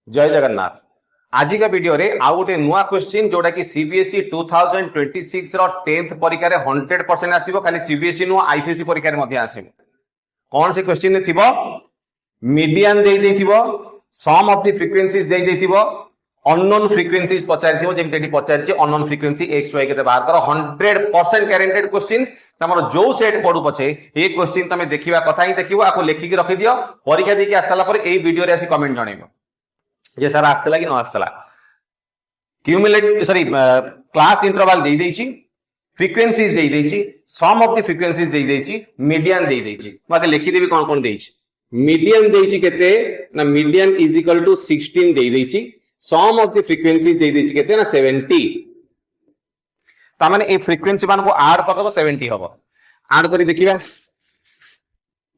जय जगन्नाथ। आज का वीडियो रे आउ गोटे नुआ क्वेश्चन जोटा कि सीबीएसई 2026 रो 10th परीक्षा रे 100% आसीबो। खाली सीबीएसई नु आईसीएसई परीक्षा रे मध्ये आसीबो। कौन से क्वेश्चन ने थिबो? मीडियन दे देथिबो, सम ऑफ द फ्रीक्वेंसीज दे देथिबो, अननोन फ्रीक्वेंसीज पचारिथिबो। जेमते एठी पचारिछि अननोन फ्रीक्वेंसी एक्स वाई केते बाहर करो। 100% गारंटेड क्वेश्चन। तमरो जो सेट पडु पछे ए क्वेश्चन तमे देखिबा कथा ही देखिबो, आको लेखि के रखि दियो। परीक्षा देकी आसला पर ए वीडियो रे आसी कमेंट जणैबो जे सर आस्तला कि न आस्तला। क्यूमुलेटिव सॉरी क्लास इंटरवल दे देछि, फ्रीक्वेंसीज दे देछि, सम ऑफ द फ्रीक्वेंसीज दे देछि, मीडियन दे देछि। माके लिखि देबी कोन कोन देछि। मीडियन देछि केते ना मीडियन इज इक्वल टू 16 दे देछि। सम ऑफ द फ्रीक्वेंसीज दे देछि केते ना 70। ता माने ए फ्रीक्वेंसी मान को ऐड कर दबो 70 हबो। ऐड करी देखिबा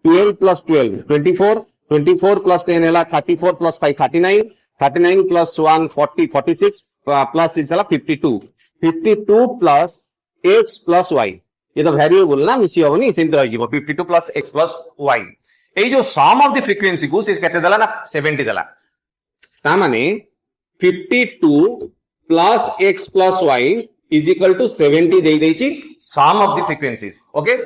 12 प्लस 12 24, 24 प्लस 10 हैला 34 प्लस 5 39, 39 प्लस 1 40 46 प्लस 6 हैला 52, 52 प्लस x प्लस y। ये तो वेरिएबल ना मिसी होबनी सेंटर रहि जीवो 52 प्लस x प्लस y। ए जो सम ऑफ द फ्रीक्वेंसी को से केते देला ना 70 देला। ता माने 52 plus x plus y is equal to 70 दे देछि sum of the frequencies. Okay,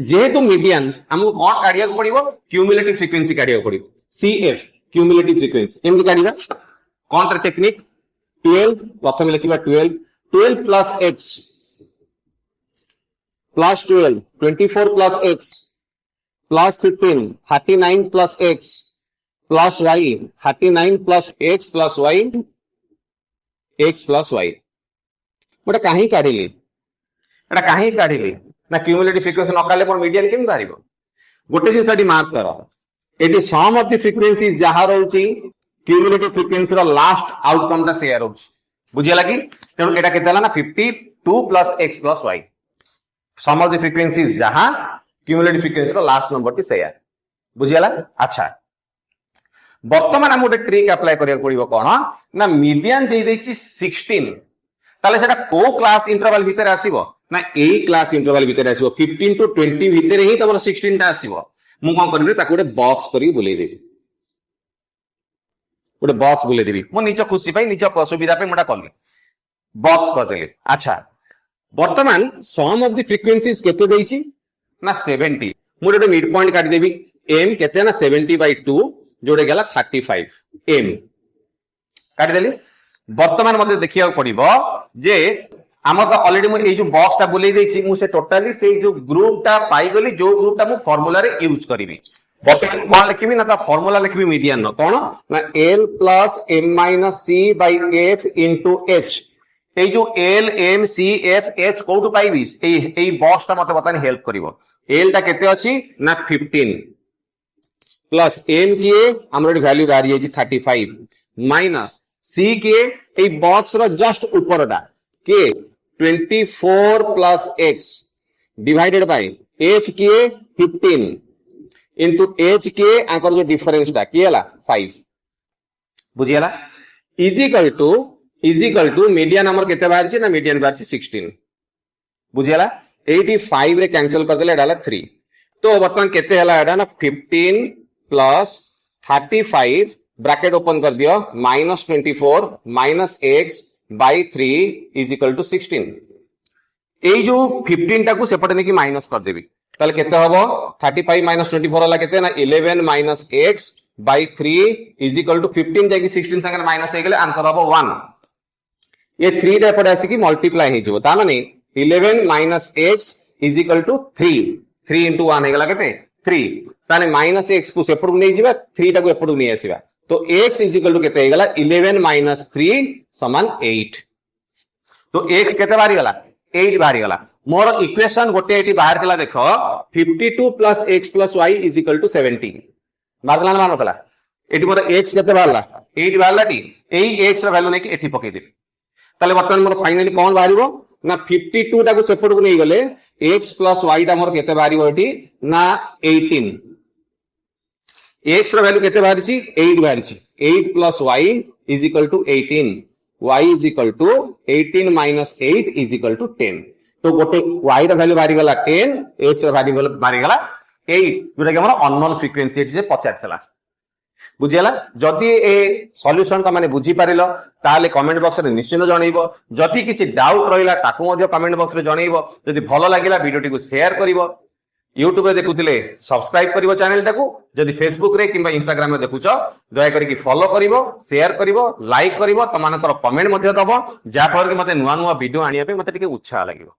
जेहेतु मीडियन हमको कौन काढिया को पड़िबो? क्यूमुलेटिव फ्रीक्वेंसी काढिया को पड़िबो। सीएफ क्यूमुलेटिव फ्रीक्वेंसी केमति काढिबा? कौन तर टेक्निक? 12 प्रथम लिखिबा 12 plus x plus 12 24 plus x plus 15 39 plus x plus y 39 plus x plus y x plus y। मोटा काहे काढिली? एटा काहे काढिली ना क्यूमुलेटिव फ्रीक्वेंसी न काले पर मीडियन केम बारिबो। गोटे जिन साडी मार्क करो, एटी सम ऑफ द फ्रीक्वेंसी जहा रहउची क्यूमुलेटिव फ्रीक्वेंसी रो लास्ट आउटकम ता शेयर होउची। बुझियला कि तेनु एटा केते हला ना 52 plus x plus y। Sum of the frequency जहा क्यूमुलेटिव फ्रीक्वेंसी रो लास्ट नंबर टी शेयर। बुझियला? अच्छा, वर्तमान हम गोटे ट्रिक अप्लाई करिया पड़िबो। कोन ना मीडियन दे देछि 16, ताले सेटा को क्लास इंटरवल भीतर आसीबो ना ए क्लास इंटरवल भीतर आसीबो। 15 टू 20 भीतर ही तमरो 16 टा आसीबो। मु कोन करबी ताको गोटे बॉक्स करी बुलेई देबी। गोटे बॉक्स बुलेई देबी मो निज खुशी पई निज सुविधा पे मोटा करली बॉक्स कर देली। अच्छा, वर्तमान सम ऑफ द फ्रीक्वेंसीज केते देइछि ना 70। मु गोटे मिड पॉइंट काटी देबी। m केते ना 70/2 जोड़े गेला 35 m काटी देली। वर्तमान मते देखिया पड़िबो जे आम तो ऑलरेडी मु ए जो बॉक्स टा बुलेई देछि, मु से टोटली से जो ग्रुप टा पाई गली, जो ग्रुप टा मु फार्मूला रे यूज करिवि। वर्तमान कोन लिखिबि ना ता फार्मूला लिखिबि मीडियन न कोन ना l plus m minus c by f into h। ए जो l m c f h कोटु पाइबि ए बॉक्स टा मते बतानी हेल्प करिवो। l टा केते अछि ना 15 प्लस m के हमर वैल्यू बारी अछि 35 माइनस c के ए बॉक्स रो जस्ट ऊपर दा के 24 plus x divided by f के 15 इनटू h के आकर जो डिफरेंस दा के हला 5। बुझियला? इज इक्वल टू मीडियन हमर केते बाहर छी ना मीडियन बाहर छी 16। बुझियला? 85 रे कैंसिल कर देले डाला 3। तो वर्तमान केते हला एडा ना 15 प्लस 35 ब्रैकेट ओपन कर दियो minus 24 minus x by 3 is equal to 16। ए जो 15 टाकू सेपटे नेकी माइनस कर देबी। ताले केते हबो 35 माइनस 24 हला केते ना 11 minus x by 3 is equal to 15 जाकी 16 संगे माइनस हे गेले आंसर हबो 1। ये 3 टा पडे आसी की मल्टीप्लाई हे जबो। ता माने 11 minus x is equal to 3 3 into 1 हे गेला केते 3। ताने माइनस x को सेपटू नै जिबा 3 टाकू एपटू नै आसीबा। तो x इज इक्वल टू केते हे गेला 11 माइनस 3 समान 8। तो x केते बाहरी गेला 8 बाहरी गेला। मोर इक्वेशन गोटे एटी बाहर थिला देखो 52 plus x plus y is equal to 70 मारला ना मानतला। एटी मोर x केते बाहरला 8 बाहरला टी एई x रो वैल्यू नै कि एठी पके देबी। ताले वर्तमान मोर फाइनली कोन बाहरिबो ना 52 टाकू सेपट को नै गले x प्लस y टा मोर केते बाहरिबो एठी ना 18। x रो वैल्यू केते बाहरी छी 8 बाहरी छी। 8 plus y is equal to 18। y is equal to 18 minus 8 is equal to 10। तो गोटे y रो वैल्यू बाहरी गला 10, x रो वैल्यू बाहरी गला 8 जोटा कि हमर अननोन फ्रीक्वेंसी एटी से पचारथला। बुझीगला जदि ए सॉल्यूशन त माने बुझी पारिलो ताले कमेंट बॉक्स रे निश्चित जणैबो जदि किछि डाउट रहिला ताकू मध्ये कमेंट बॉक्स रे जणैबो जदि भलो लागिला वीडियो टिकु शेयर करिवो यूट्यूब रे देखुतिले सब्सक्राइब करिवो चैनल टाकू जदि फेसबुक रे किंबा इंस्टाग्राम रे देखुचो दया करिकि follow करिवो share करिवो like करिवो Tamhankar comment मध्ये दबो जा फर कि मते नुवा नुवा वीडियो आनिया पे मते टिके उत्साह लागिवो।